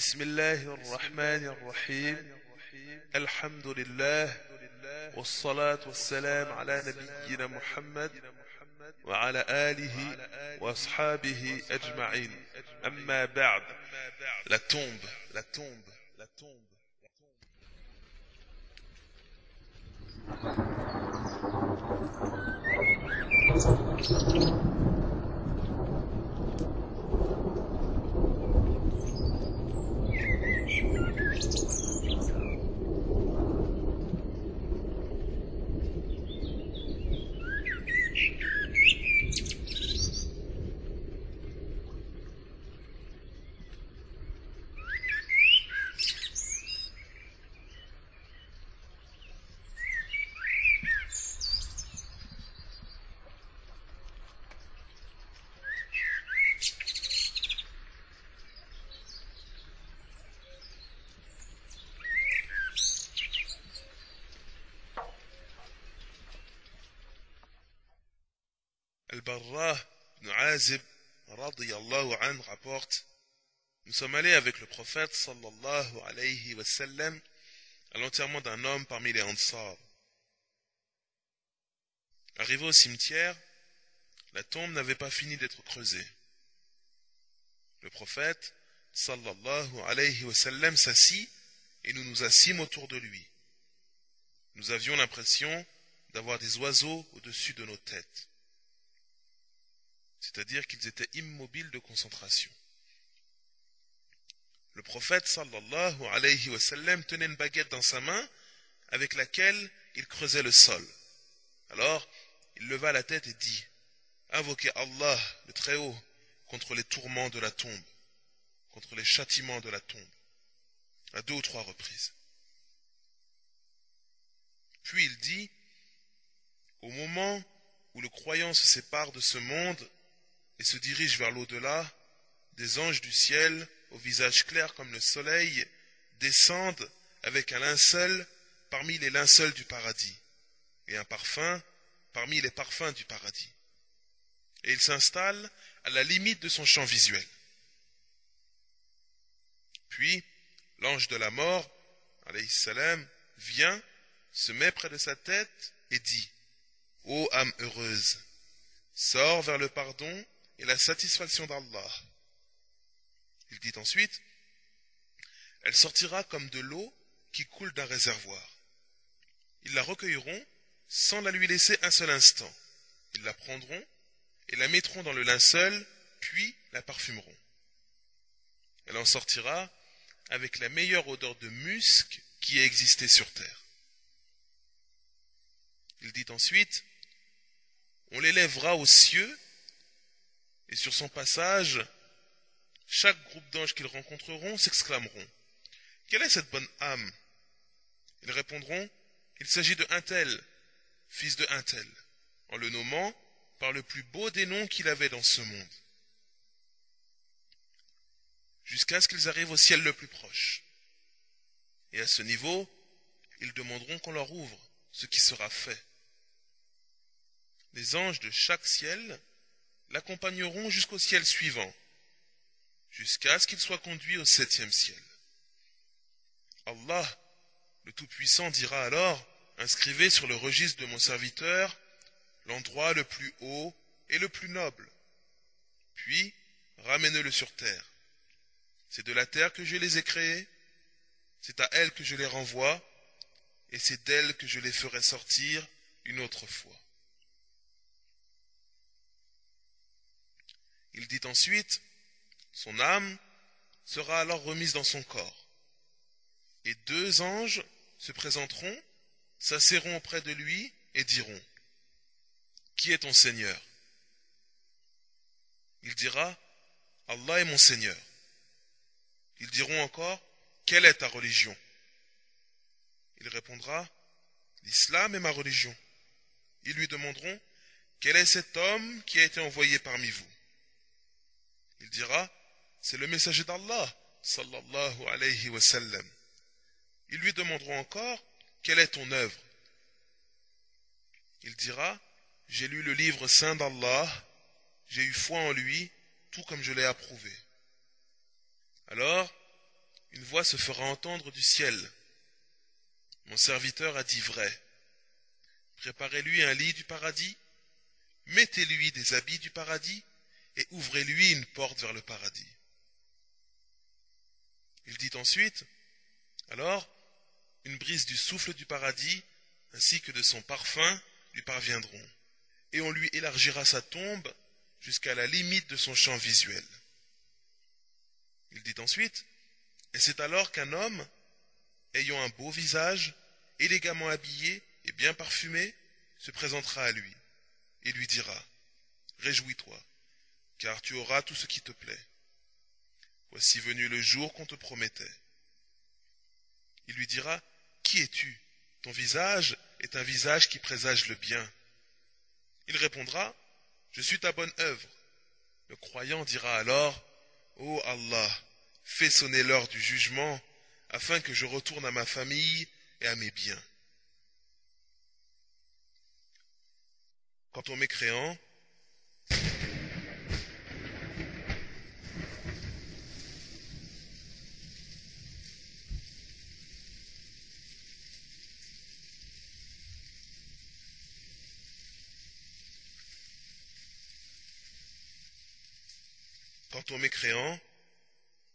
بسم الله الرحمن الرحيم. الحمد لله والصلاة والسلام على نبينا محمد وعلى آله وأصحابه أجمعين. أما بعد. La tombe, la tombe, la tombe. Al-Barra ibn Azib radiyallahu anhu rapporte: nous sommes allés avec le prophète sallallahu alayhi wa sallam à l'enterrement d'un homme parmi les Ansar. Arrivé au cimetière, la tombe n'avait pas fini d'être creusée. Le prophète sallallahu alayhi wa sallam s'assit et nous nous assîmes autour de lui. Nous avions l'impression d'avoir des oiseaux au-dessus de nos têtes. C'est-à-dire qu'ils étaient immobiles de concentration. Le prophète sallallahu alayhi wa sallam tenait une baguette dans sa main avec laquelle il creusait le sol. Alors, il leva la tête et dit: invoquez Allah, le Très-Haut, contre les tourments de la tombe, contre les châtiments de la tombe, à 2 ou 3 reprises. Puis il dit: au moment où le croyant se sépare de ce monde et se dirige vers l'au-delà, des anges du ciel, au visage clair comme le soleil, descendent avec un linceul parmi les linceuls du paradis, et un parfum parmi les parfums du paradis. Et ils s'installent à la limite de son champ visuel. Puis, l'ange de la mort, alayhi salam, vient, se met près de sa tête et dit: ô âme heureuse, sors vers le pardon et la satisfaction d'Allah. Il dit ensuite: elle sortira comme de l'eau qui coule d'un réservoir. Ils la recueilleront sans la lui laisser un seul instant. Ils la prendront et la mettront dans le linceul, puis la parfumeront. Elle en sortira avec la meilleure odeur de musc qui ait existé sur terre. Il dit ensuite: on l'élèvera aux cieux, et sur son passage, chaque groupe d'anges qu'ils rencontreront s'exclameront: quelle est cette bonne âme? Ils répondront: il s'agit de un tel, fils de un tel, en le nommant par le plus beau des noms qu'il avait dans ce monde. Jusqu'à ce qu'ils arrivent au ciel le plus proche. Et à ce niveau, ils demanderont qu'on leur ouvre, ce qui sera fait. Les anges de chaque ciel l'accompagneront jusqu'au ciel suivant, jusqu'à ce qu'il soit conduit au 7e ciel. Allah, le Tout-Puissant, dira alors: inscrivez sur le registre de mon serviteur l'endroit le plus haut et le plus noble, puis ramenez-le sur terre. C'est de la terre que je les ai créés, c'est à elle que je les renvoie, et c'est d'elle que je les ferai sortir une autre fois. Il dit ensuite: son âme sera alors remise dans son corps, et 2 anges se présenteront, s'asserront auprès de lui et diront: qui est ton Seigneur? Il dira: Allah est mon Seigneur. Ils diront encore: quelle est ta religion? Il répondra: l'islam est ma religion. Ils lui demanderont: quel est cet homme qui a été envoyé parmi vous? Il dira: c'est le messager d'Allah, sallallahu alayhi wa sallam. Ils lui demanderont encore: quelle est ton œuvre? Il dira: j'ai lu le livre saint d'Allah, j'ai eu foi en lui, tout comme je l'ai approuvé. Alors, voix se fera entendre du ciel. Mon serviteur a dit vrai. Préparez-lui un lit du paradis, mettez-lui des habits du paradis, et ouvrez-lui une porte vers le paradis. Il dit ensuite, alors, une brise du souffle du paradis, ainsi que de son parfum, lui parviendront, et on lui élargira sa tombe jusqu'à la limite de son champ visuel. Il dit ensuite, et c'est alors qu'un homme, ayant un beau visage, élégamment habillé et bien parfumé, se présentera à lui, et lui dira, réjouis-toi, car tu auras tout ce qui te plaît. Voici venu le jour qu'on te promettait. Il lui dira, qui es-tu? Ton visage est un visage qui présage le bien. Il répondra, je suis ta bonne œuvre. Le croyant dira alors, ô Allah, fais sonner l'heure du jugement, afin que je retourne à ma famille et à mes biens. Quant aux mécréants,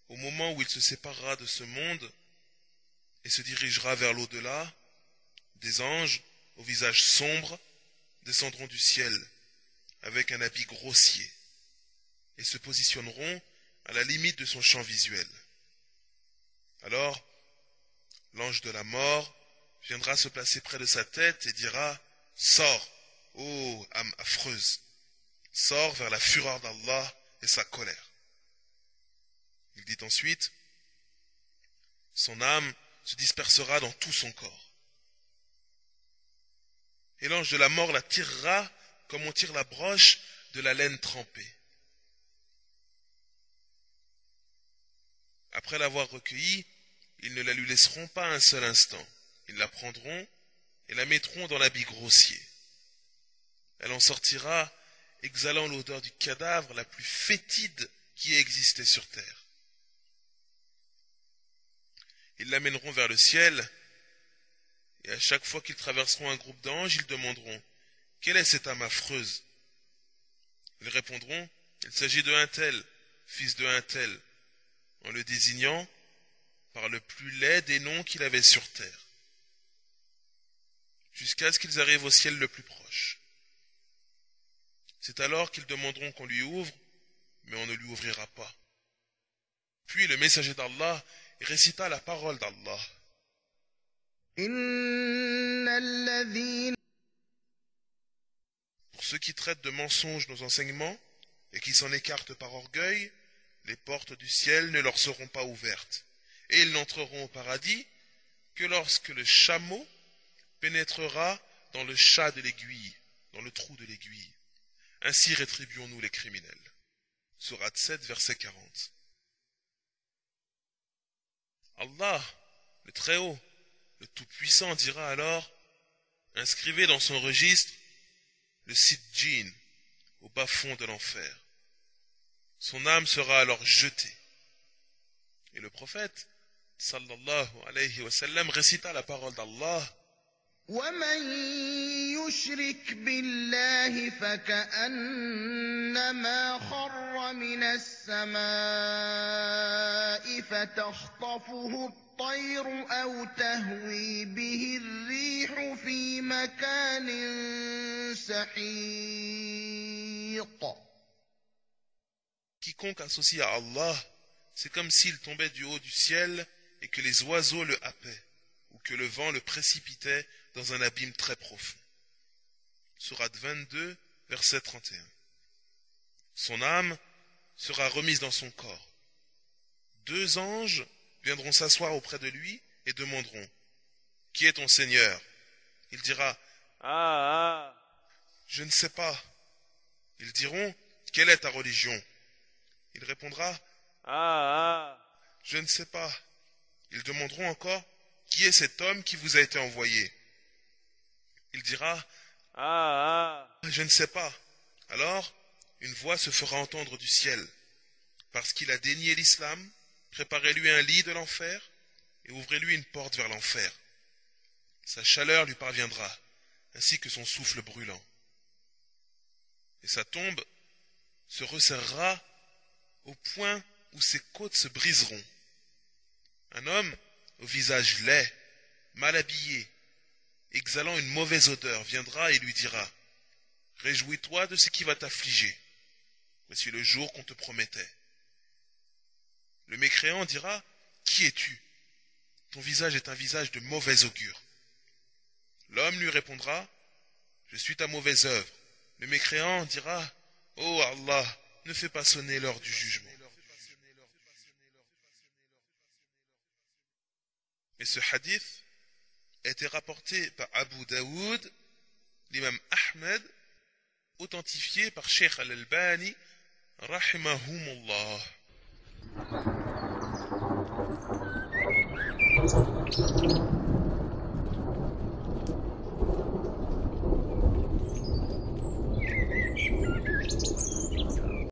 au moment où il se séparera de ce monde et se dirigera vers l'au-delà, des anges, au visage sombre, descendront du ciel avec un habit grossier et se positionneront à la limite de son champ visuel. Alors, l'ange de la mort viendra se placer près de sa tête et dira, sors, ô âme affreuse, sors vers la fureur d'Allah et sa colère. Il dit ensuite, son âme se dispersera dans tout son corps. Et l'ange de la mort la tirera comme on tire la broche de la laine trempée. Après l'avoir recueillie, ils ne la lui laisseront pas un seul instant. Ils la prendront et la mettront dans l'habit grossier. Elle en sortira exhalant l'odeur du cadavre la plus fétide qui ait existé sur terre. Ils l'amèneront vers le ciel, et à chaque fois qu'ils traverseront un groupe d'anges, ils demanderont, quelle est cette âme affreuse? Ils répondront, il s'agit de un tel, fils de un tel, en le désignant par le plus laid des noms qu'il avait sur terre, jusqu'à ce qu'ils arrivent au ciel le plus proche. C'est alors qu'ils demanderont qu'on lui ouvre, mais on ne lui ouvrira pas. Puis le messager d'Allah récita la parole d'Allah. Pour ceux qui traitent de mensonges nos enseignements et qui s'en écartent par orgueil, les portes du ciel ne leur seront pas ouvertes, et ils n'entreront au paradis que lorsque le chameau pénétrera dans le chat de l'aiguille, dans le trou de l'aiguille. Ainsi rétribuons-nous les criminels. Sourate 7, verset 40. Allah, le Très-Haut, le Tout-Puissant, dira alors, inscrivez dans son registre le Sijjin, au bas-fond de l'enfer. Son âme sera alors jetée. Et le prophète, sallallahu alayhi wa sallam, récita la parole d'Allah. ومن يشرك بالله فكأنما خر من السماء فتخطفه الطير أو تهوي به الريح في مكان سحيق. Quiconque associe à Allah, c'est comme s'il tombait du haut du ciel et que les oiseaux le happaient, ou que le vent le précipitait dans un abîme très profond. Sourate 22, verset 31. Son âme sera remise dans son corps. 2 anges viendront s'asseoir auprès de lui et demanderont, qui est ton Seigneur? Il dira, je ne sais pas. Ils diront, quelle est ta religion? Il répondra, je ne sais pas. Ils demanderont encore, qui est cet homme qui vous a été envoyé? Il dira, je ne sais pas. Alors, une voix se fera entendre du ciel. Parce qu'il a dénié l'islam, préparez-lui un lit de l'enfer, et ouvrez-lui une porte vers l'enfer. Sa chaleur lui parviendra, ainsi que son souffle brûlant. Et sa tombe se resserrera au point où ses côtes se briseront. Un homme au visage laid, mal habillé, exhalant une mauvaise odeur, viendra et lui dira: « Réjouis-toi de ce qui va t'affliger. Voici le jour qu'on te promettait. » Le mécréant dira: « Qui es-tu ? Ton visage est un visage de mauvais augure. » L'homme lui répondra: « Je suis ta mauvaise œuvre. » Le mécréant dira: « Oh Allah, ne fais pas sonner l'heure du jugement. » Et ce hadith a été rapporté par Abu Daoud, l'imam Ahmed, authentifié par Sheikh Al-Albani, rahimahumullah.